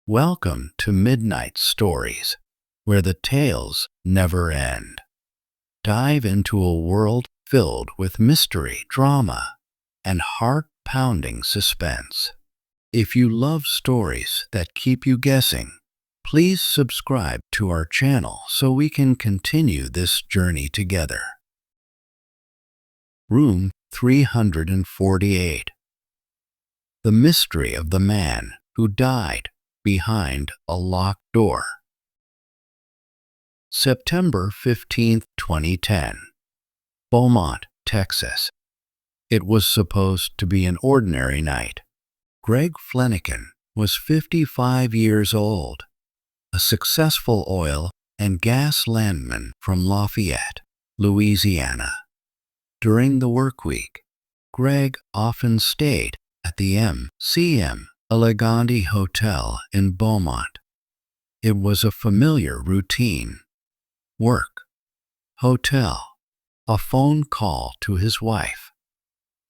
Welcome to Midnight Stories, where the tales never end. Dive into a world filled with mystery, drama, and heart-pounding suspense. If you love stories that keep you guessing, please subscribe to our channel so we can continue this journey together. Room 348. The mystery of the man who died behind a locked door. September 15, 2010. Beaumont, Texas. It was supposed to be an ordinary night. Greg Fleniken was 55 years old, a successful oil and gas landman from Lafayette, Louisiana. During the work week, Greg often stayed at the M.C.M. Elegante Hotel in Beaumont. It was a familiar routine. Work, hotel, a phone call to his wife,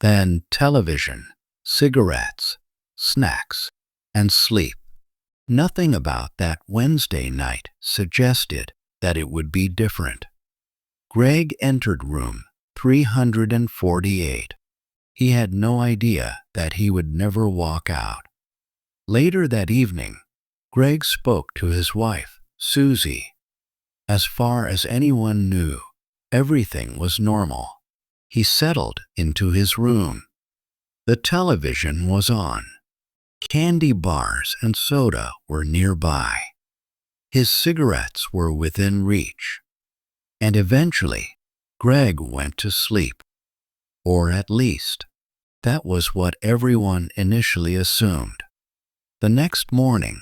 then television, cigarettes, snacks, and sleep. Nothing about that Wednesday night suggested that it would be different. Greg entered room 348. He had no idea that he would never walk out. Later that evening, Greg spoke to his wife, Susie. As far as anyone knew, everything was normal. He settled into his room. The television was on. Candy bars and soda were nearby. His cigarettes were within reach. And eventually, Greg went to sleep. Or at least, that was what everyone initially assumed. The next morning,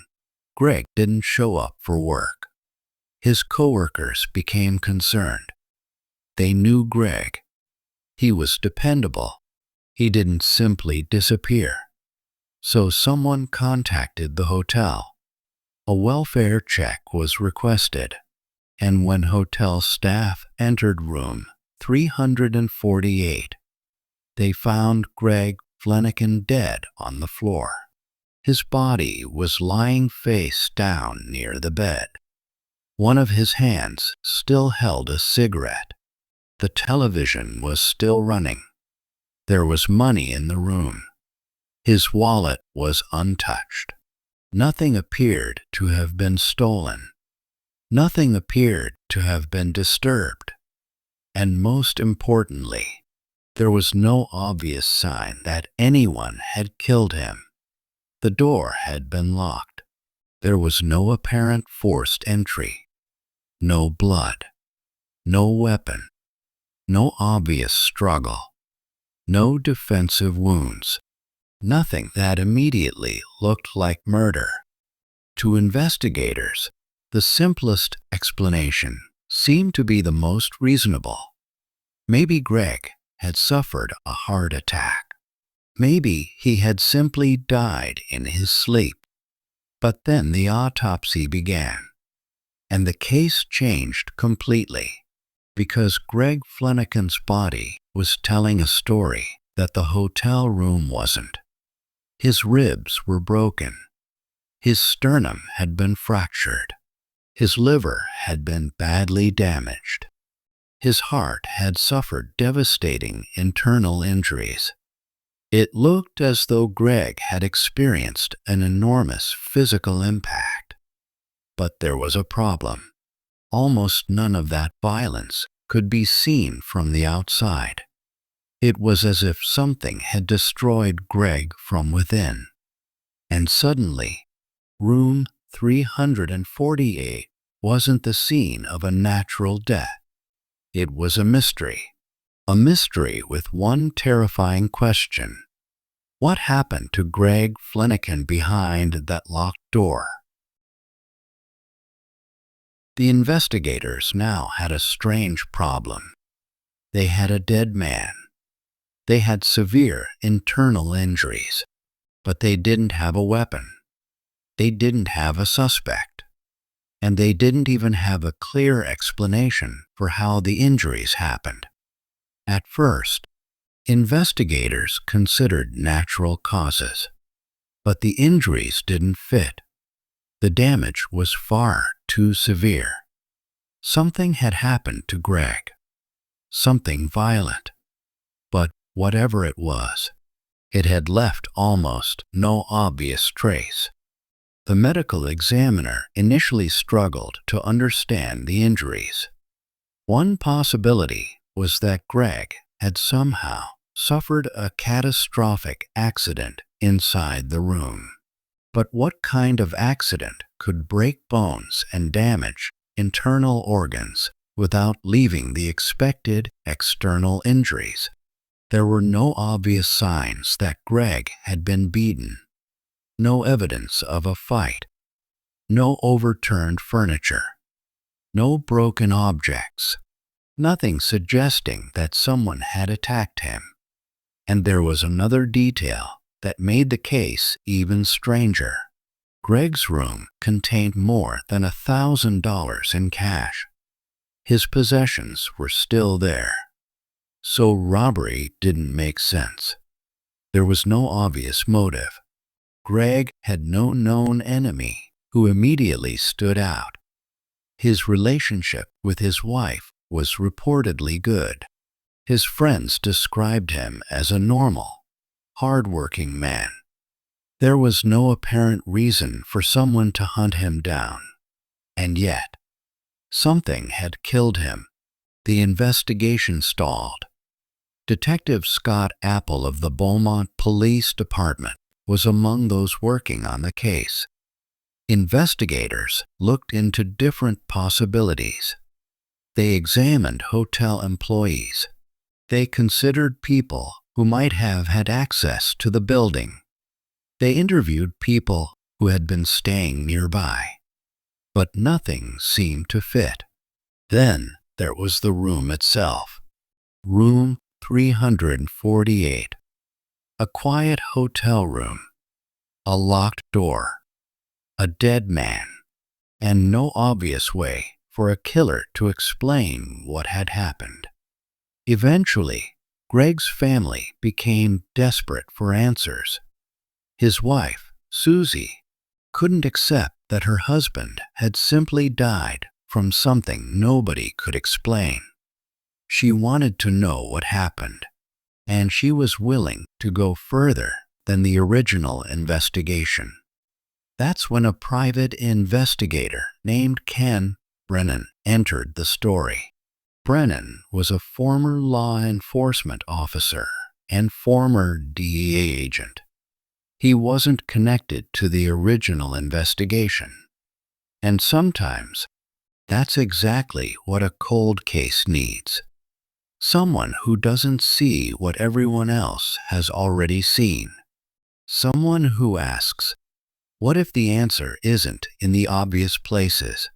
Greg didn't show up for work. His coworkers became concerned. They knew Greg. He was dependable. He didn't simply disappear. So someone contacted the hotel. A welfare check was requested, and when hotel staff entered room 348, they found Greg Fleniken dead on the floor. His body was lying face down near the bed. One of his hands still held a cigarette. The television was still running. There was money in the room. His wallet was untouched. Nothing appeared to have been stolen. Nothing appeared to have been disturbed. And most importantly, there was no obvious sign that anyone had killed him. The door had been locked. There was no apparent forced entry. No blood. No weapon. No obvious struggle. No defensive wounds. Nothing that immediately looked like murder. To investigators, the simplest explanation seemed to be the most reasonable. Maybe Greg had suffered a heart attack. Maybe he had simply died in his sleep. But then the autopsy began, and the case changed completely, because Greg Fleniken's body was telling a story that the hotel room wasn't. His ribs were broken. His sternum had been fractured. His liver had been badly damaged. His heart had suffered devastating internal injuries. It looked as though Greg had experienced an enormous physical impact. But there was a problem. Almost none of that violence could be seen from the outside. It was as if something had destroyed Greg from within. And suddenly, room 348 wasn't the scene of a natural death. It was a mystery. A mystery with one terrifying question. What happened to Greg Fleniken behind that locked door? The investigators now had a strange problem. They had a dead man. They had severe internal injuries, but they didn't have a weapon. They didn't have a suspect. And they didn't even have a clear explanation for how the injuries happened. At first, investigators considered natural causes, but the injuries didn't fit. The damage was far too severe. Something had happened to Greg, something violent. But whatever it was, it had left almost no obvious trace. The medical examiner initially struggled to understand the injuries. One possibility was that Greg had somehow suffered a catastrophic accident inside the room. But what kind of accident could break bones and damage internal organs without leaving the expected external injuries? There were no obvious signs that Greg had been beaten, no evidence of a fight, no overturned furniture, no broken objects, nothing suggesting that someone had attacked him. And there was another detail that made the case even stranger. Greg's room contained more than $1,000 in cash. His possessions were still there. So robbery didn't make sense. There was no obvious motive. Greg had no known enemy who immediately stood out. His relationship with his wife was reportedly good. His friends described him as a normal, hard-working man. There was no apparent reason for someone to hunt him down. And yet, something had killed him. The investigation stalled. Detective Scott Apple of the Beaumont Police Department was among those working on the case. Investigators looked into different possibilities. They examined hotel employees. They considered people who might have had access to the building. They interviewed people who had been staying nearby. But nothing seemed to fit. Then there was the room itself. Room 348. A quiet hotel room. A locked door. A dead man. And no obvious way for a killer to explain what had happened. Eventually, Greg's family became desperate for answers. His wife, Susie, couldn't accept that her husband had simply died from something nobody could explain. She wanted to know what happened, and she was willing to go further than the original investigation. That's when a private investigator named Ken Brennan entered the story. Brennan was a former law enforcement officer and former DEA agent. He wasn't connected to the original investigation. And sometimes, that's exactly what a cold case needs. Someone who doesn't see what everyone else has already seen. Someone who asks, what if the answer isn't in the obvious places?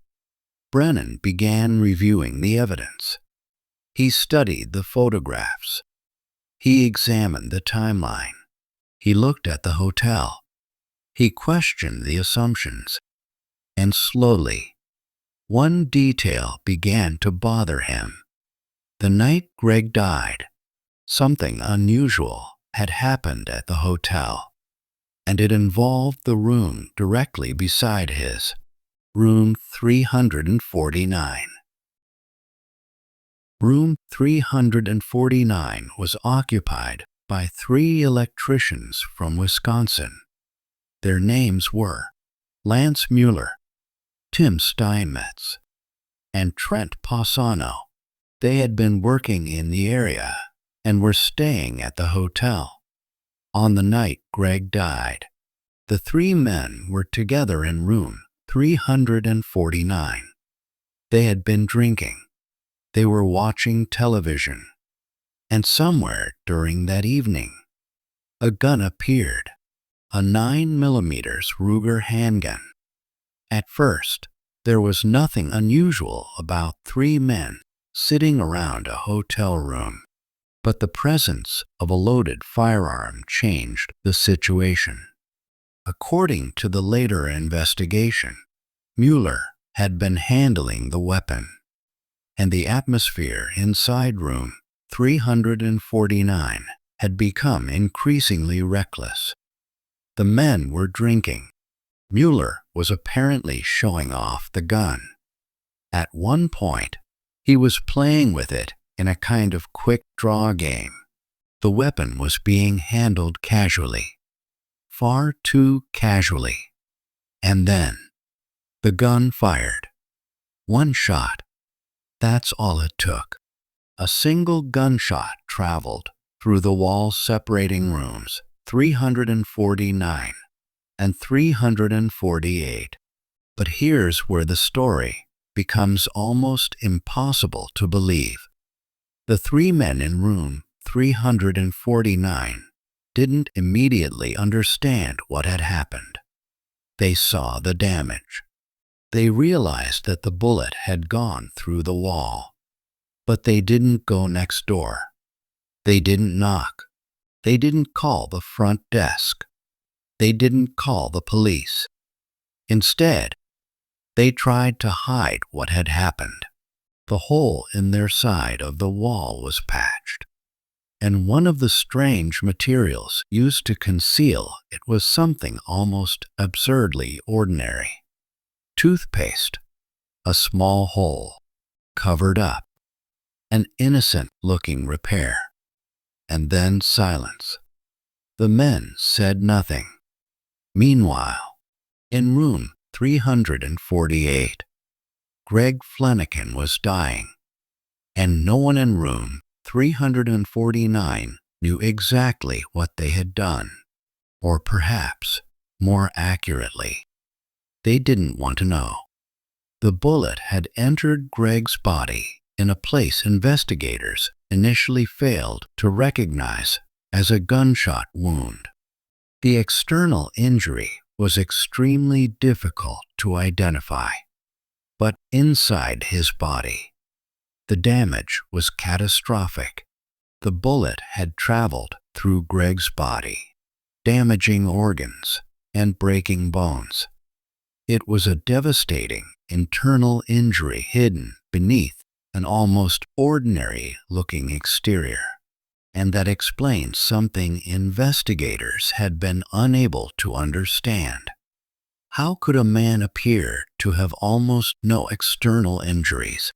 Brennan began reviewing the evidence. He studied the photographs. He examined the timeline. He looked at the hotel. He questioned the assumptions. And slowly, one detail began to bother him. The night Greg died, something unusual had happened at the hotel, and it involved the room directly beside his, room 349. Room 349 was occupied by 3 electricians from Wisconsin. Their names were Lance Mueller, Tim Steinmetz, and Trent Passano. They had been working in the area and were staying at the hotel. On the night Greg died, the 3 men were together in room 349. They had been drinking. They were watching television. And somewhere during that evening, a gun appeared, a 9mm Ruger handgun. At first, there was nothing unusual about 3 men sitting around a hotel room, but the presence of a loaded firearm changed the situation. According to the later investigation, Mueller had been handling the weapon, and the atmosphere inside room 349 had become increasingly reckless. The men were drinking. Mueller was apparently showing off the gun. At one point, he was playing with it in a kind of quick draw game. The weapon was being handled casually, far too casually. And then, the gun fired. One shot. That's all it took. A single gunshot traveled through the wall separating rooms 349 and 348. But here's where the story becomes almost impossible to believe. The three men in room 349 didn't immediately understand what had happened. They saw the damage. They realized that the bullet had gone through the wall. But they didn't go next door. They didn't knock. They didn't call the front desk. They didn't call the police. Instead, they tried to hide what had happened. The hole in their side of the wall was patched, and one of the strange materials used to conceal it was something almost absurdly ordinary. Toothpaste, a small hole, covered up, an innocent-looking repair, and then silence. The men said nothing. Meanwhile, in room 348, Greg Fleniken was dying, and no one in room 349 knew exactly what they had done, or perhaps, more accurately, they didn't want to know. The bullet had entered Greg's body in a place investigators initially failed to recognize as a gunshot wound. The external injury was extremely difficult to identify, but inside his body, the damage was catastrophic. The bullet had traveled through Greg's body, damaging organs and breaking bones. It was a devastating internal injury hidden beneath an almost ordinary-looking exterior, and that explains something investigators had been unable to understand. How could a man appear to have almost no external injuries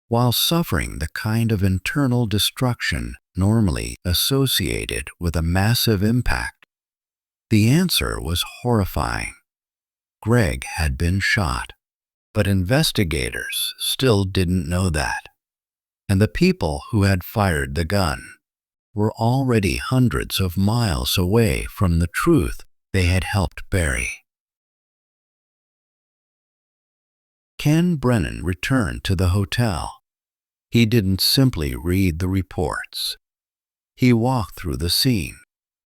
while suffering the kind of internal destruction normally associated with a massive impact? The answer was horrifying. Greg had been shot, but investigators still didn't know that. And the people who had fired the gun were already hundreds of miles away from the truth they had helped bury. Ken Brennan returned to the hotel. He didn't simply read the reports. He walked through the scene.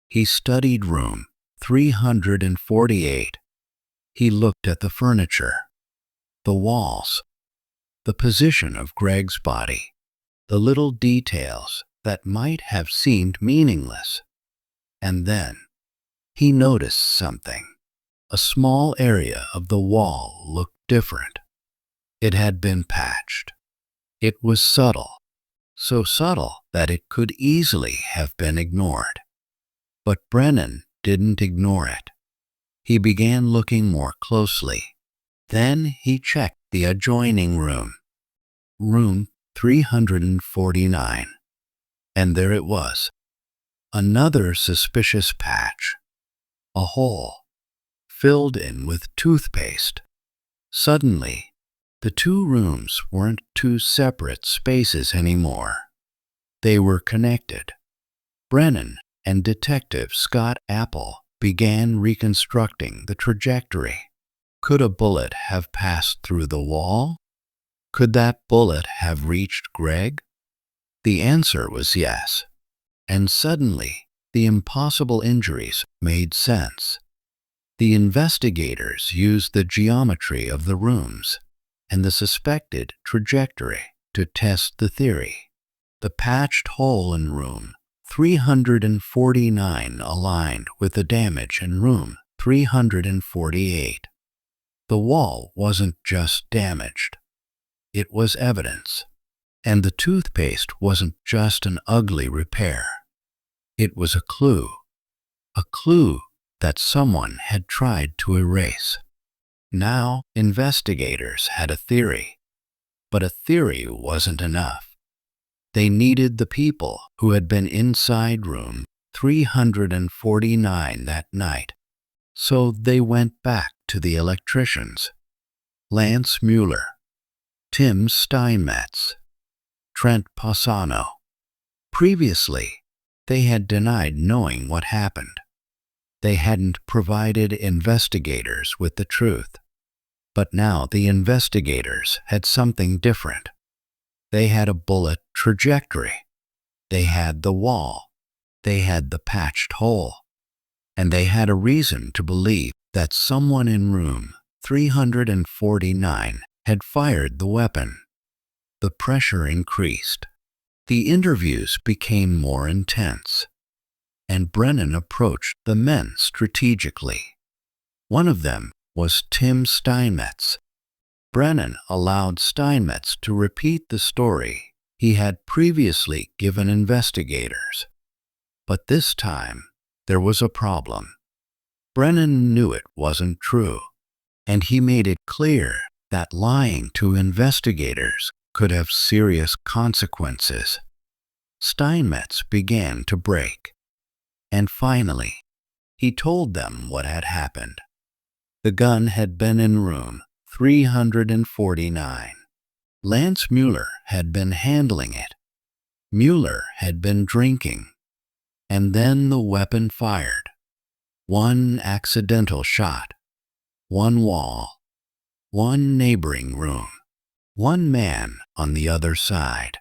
He studied room 348. He looked at the furniture, the walls, the position of Greg's body, the little details that might have seemed meaningless. And then he noticed something. A small area of the wall looked different. It had been patched. It was subtle, so subtle that it could easily have been ignored. But Brennan didn't ignore it. He began looking more closely. Then he checked the adjoining room, room 349. And there it was, another suspicious patch, a hole filled in with toothpaste. Suddenly, the two rooms weren't two separate spaces anymore. They were connected. Brennan and Detective Scott Apple began reconstructing the trajectory. Could a bullet have passed through the wall? Could that bullet have reached Greg? The answer was yes. And suddenly, the impossible injuries made sense. The investigators used the geometry of the rooms and the suspected trajectory to test the theory. The patched hole in room 349 aligned with the damage in room 348. The wall wasn't just damaged. It was evidence. And the toothpaste wasn't just an ugly repair. It was a clue that someone had tried to erase. Now, investigators had a theory, but a theory wasn't enough. They needed the people who had been inside room 349 that night. So they went back to the electricians: Lance Mueller, Tim Steinmetz, Trent Posano. Previously, they had denied knowing what happened. They hadn't provided investigators with the truth. But now the investigators had something different. They had a bullet trajectory. They had the wall. They had the patched hole. And they had a reason to believe that someone in room 349 had fired the weapon. The pressure increased. The interviews became more intense. And Brennan approached the men strategically. One of them was Tim Steinmetz. Brennan allowed Steinmetz to repeat the story he had previously given investigators. But this time, there was a problem. Brennan knew it wasn't true, and he made it clear that lying to investigators could have serious consequences. Steinmetz began to break, and finally, he told them what had happened. The gun had been in room 349. Lance Mueller had been handling it. Mueller had been drinking. And then the weapon fired. One accidental shot. One wall. One neighboring room. One man on the other side.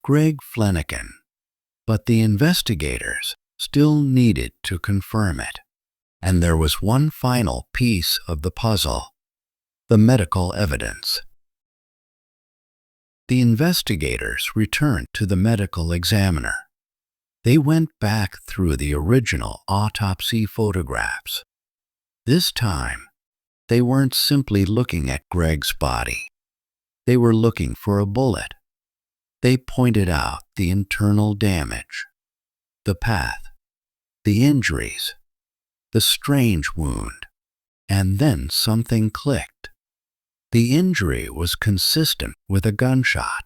Greg Fleniken. But the investigators still needed to confirm it. And there was one final piece of the puzzle: the medical evidence. The investigators returned to the medical examiner. They went back through the original autopsy photographs. This time, they weren't simply looking at Greg's body. They were looking for a bullet. They pointed out the internal damage, the path, the injuries, the strange wound, and then something clicked. The injury was consistent with a gunshot.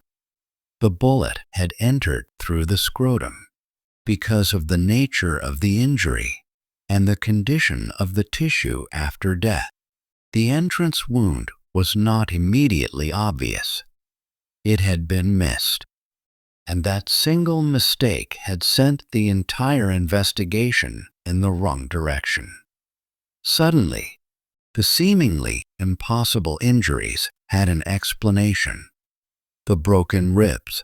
The bullet had entered through the scrotum. Because of the nature of the injury and the condition of the tissue after death, the entrance wound was not immediately obvious. It had been missed, and that single mistake had sent the entire investigation in the wrong direction. Suddenly, the seemingly impossible injuries had an explanation: the broken ribs,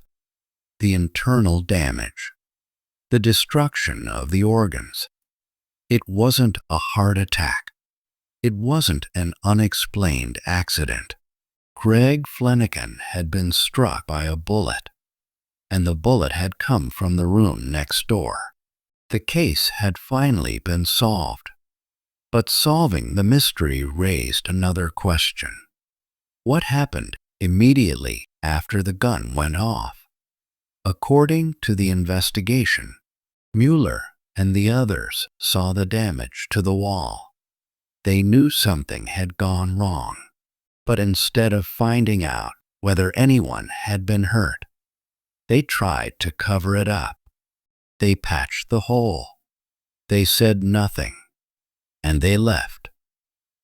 the internal damage, the destruction of the organs. It wasn't a heart attack. It wasn't an unexplained accident. Greg Fleniken had been struck by a bullet, and the bullet had come from the room next door. The case had finally been solved. But solving the mystery raised another question. What happened immediately after the gun went off? According to the investigation, Mueller and the others saw the damage to the wall. They knew something had gone wrong, but instead of finding out whether anyone had been hurt, they tried to cover it up. They patched the hole. They said nothing, and they left.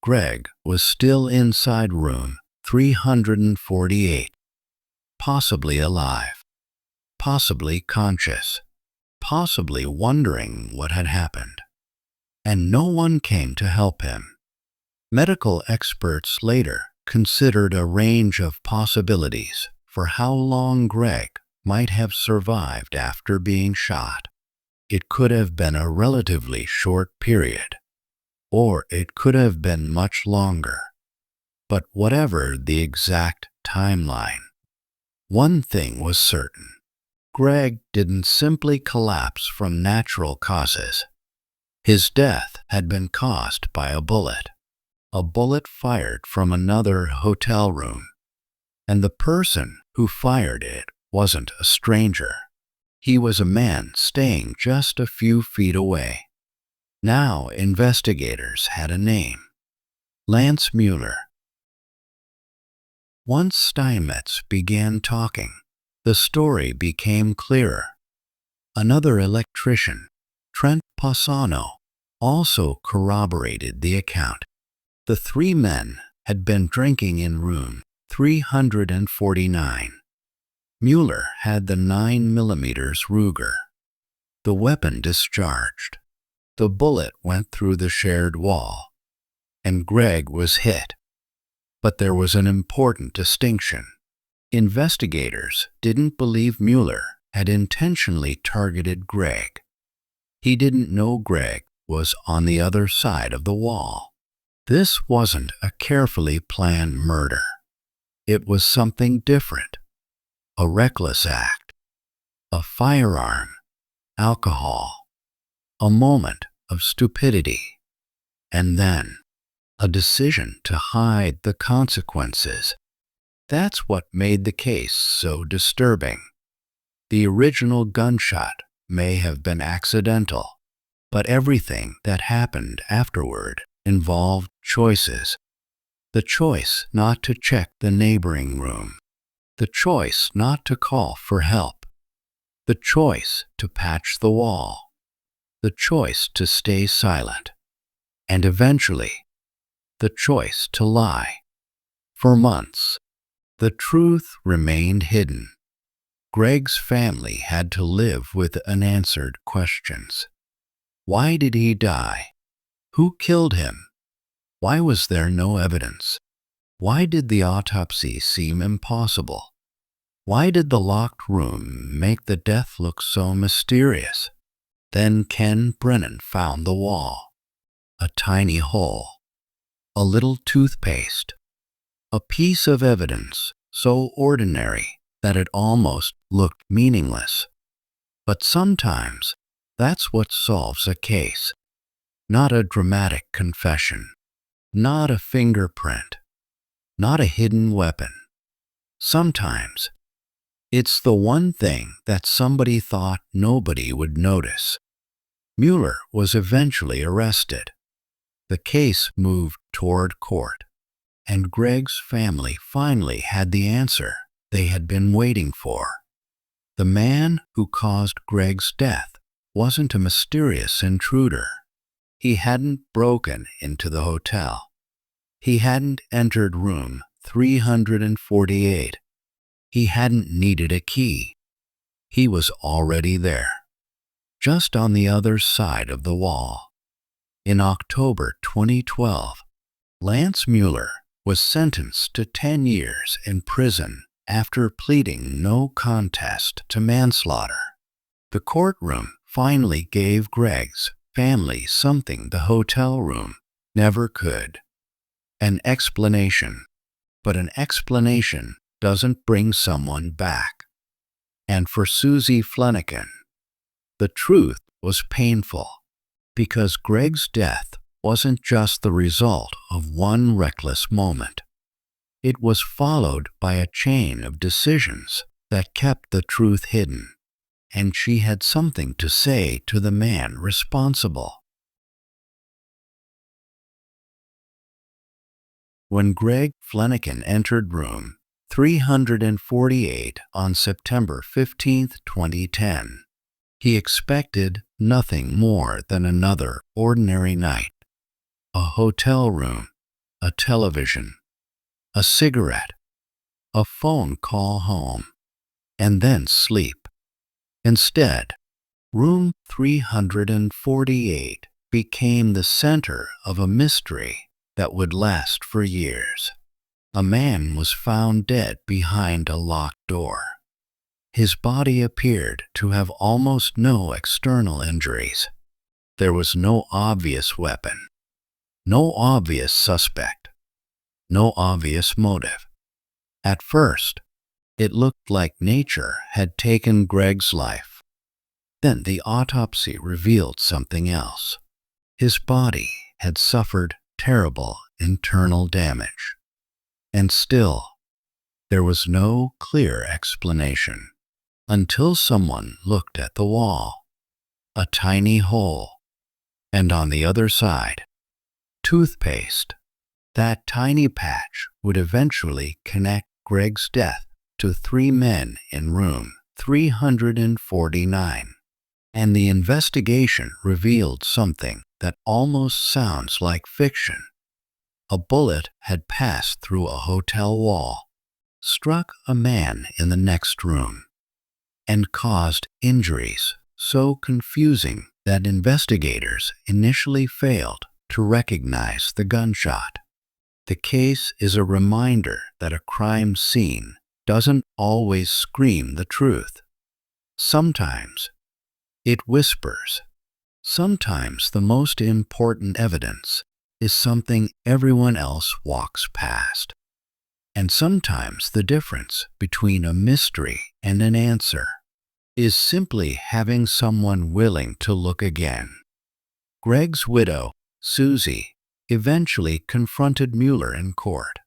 Greg was still inside room 348, possibly alive, possibly conscious, possibly wondering what had happened. And no one came to help him. Medical experts later considered a range of possibilities for how long Greg might have survived after being shot. It could have been a relatively short period, or it could have been much longer. But whatever the exact timeline, one thing was certain: Greg didn't simply collapse from natural causes. His death had been caused by a bullet fired from another hotel room. And the person who fired it wasn't a stranger. He was a man staying just a few feet away. Now investigators had a name: Lance Mueller. Once Steinmetz began talking, the story became clearer. Another electrician, Trent Passano, also corroborated the account. The three men had been drinking in room 349. Mueller had the 9mm Ruger. The weapon discharged. The bullet went through the shared wall, and Greg was hit. But there was an important distinction. Investigators didn't believe Mueller had intentionally targeted Greg. He didn't know Greg was on the other side of the wall. This wasn't a carefully planned murder. It was something different. A reckless act. A firearm. Alcohol. A moment of stupidity. And then a decision to hide the consequences. That's what made the case so disturbing. The original gunshot may have been accidental, but everything that happened afterward involved choices. The choice not to check the neighboring room. The choice not to call for help. The choice to patch the wall. The choice to stay silent. And eventually, the choice to lie. For months, the truth remained hidden. Greg's family had to live with unanswered questions. Why did he die? Who killed him? Why was there no evidence? Why did the autopsy seem impossible? Why did the locked room make the death look so mysterious? Then Ken Brennan found the wall. A tiny hole. A little toothpaste. A piece of evidence so ordinary that it almost looked meaningless. But sometimes that's what solves a case. Not a dramatic confession. Not a fingerprint. Not a hidden weapon. Sometimes it's the one thing that somebody thought nobody would notice. Mueller was eventually arrested. The case moved toward court, and Greg's family finally had the answer they had been waiting for. The man who caused Greg's death wasn't a mysterious intruder. He hadn't broken into the hotel. He hadn't entered room 348. He hadn't needed a key. He was already there, just on the other side of the wall. In October 2012, Lance Mueller was sentenced to 10 years in prison after pleading no contest to manslaughter. The courtroom finally gave Greg's family something the hotel room never could: an explanation. But an explanation doesn't bring someone back. And for Susie Fleniken, the truth was painful, because Greg's death wasn't just the result of one reckless moment. It was followed by a chain of decisions that kept the truth hidden, and she had something to say to the man responsible. When Greg Fleniken entered room 348 on September 15, 2010, he expected nothing more than another ordinary night. A hotel room, a television, a cigarette, a phone call home, and then sleep. Instead, room 348 became the center of a mystery that would last for years. A man was found dead behind a locked door. His body appeared to have almost no external injuries. There was no obvious weapon, no obvious suspect, no obvious motive. At first, it looked like nature had taken Greg's life. Then the autopsy revealed something else. His body had suffered terrible internal damage. And still, there was no clear explanation until someone looked at the wall. A tiny hole, And on the other side, toothpaste. That tiny patch would eventually connect Greg's death to 3 men in room 349. And the investigation revealed something that almost sounds like fiction. A bullet had passed through a hotel wall, struck a man in the next room, and caused injuries so confusing that investigators initially failed to recognize the gunshot. The case is a reminder that a crime scene doesn't always scream the truth. Sometimes it whispers. Sometimes the most important evidence is something everyone else walks past. And sometimes the difference between a mystery and an answer is simply having someone willing to look again. Greg's widow, Susie, eventually confronted Mueller in court.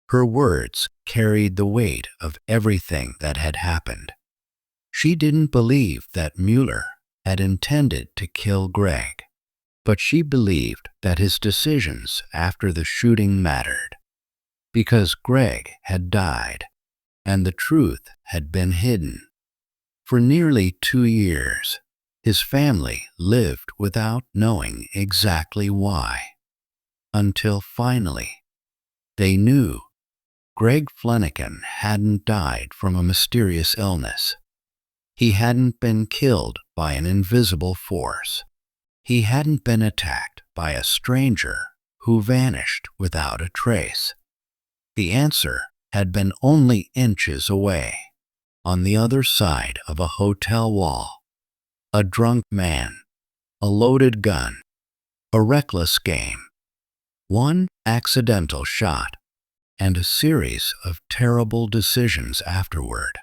Her words carried the weight of everything that had happened. She didn't believe that Mueller had intended to kill Greg, but she believed that his decisions after the shooting mattered. Because Greg had died, and the truth had been hidden. For nearly 2 years, his family lived without knowing exactly why. Until finally, they knew Greg Fleniken hadn't died from a mysterious illness. He hadn't been killed by an invisible force. He hadn't been attacked by a stranger who vanished without a trace. The answer had been only inches away, on the other side of a hotel wall. A drunk man, a loaded gun, a reckless game, one accidental shot, and a series of terrible decisions afterward.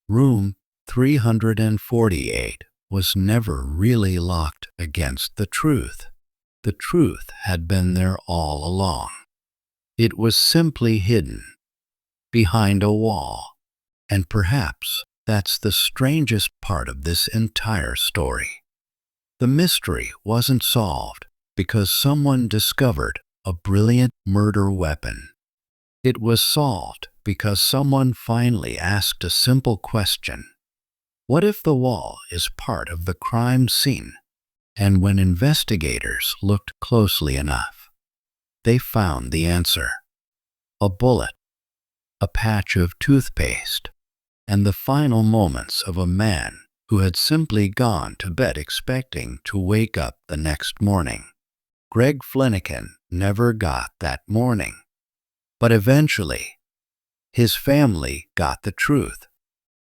Room 348 was never really locked against the truth. The truth had been there all along. It was simply hidden behind a wall, and perhaps that's the strangest part of this entire story. The mystery wasn't solved because someone discovered a brilliant murder weapon. It was solved because someone finally asked a simple question. What if the wall is part of the crime scene? And when investigators looked closely enough, they found the answer. A bullet, a patch of toothpaste, and the final moments of a man who had simply gone to bed expecting to wake up the next morning. Greg Fleniken never got that morning. But eventually, his family got the truth,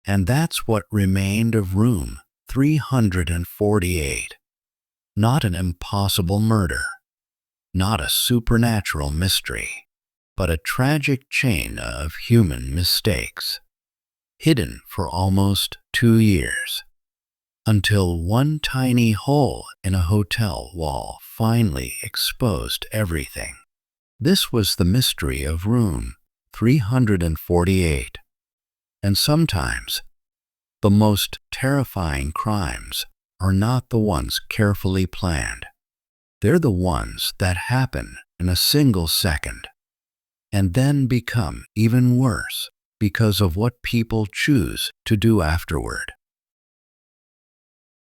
and that's what remained of room 348. Not an impossible murder, not a supernatural mystery, but a tragic chain of human mistakes, hidden for almost 2 years, until one tiny hole in a hotel wall finally exposed everything. This was the mystery of room 348. And sometimes, the most terrifying crimes are not the ones carefully planned. They're the ones that happen in a single second, and then become even worse because of what people choose to do afterward.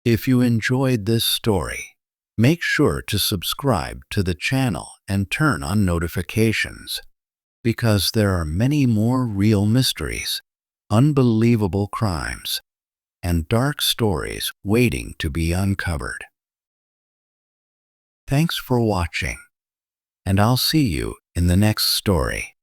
If you enjoyed this story, make sure to subscribe to the channel and turn on notifications, because there are many more real mysteries, unbelievable crimes, and dark stories waiting to be uncovered. Thanks for watching, and I'll see you in the next story.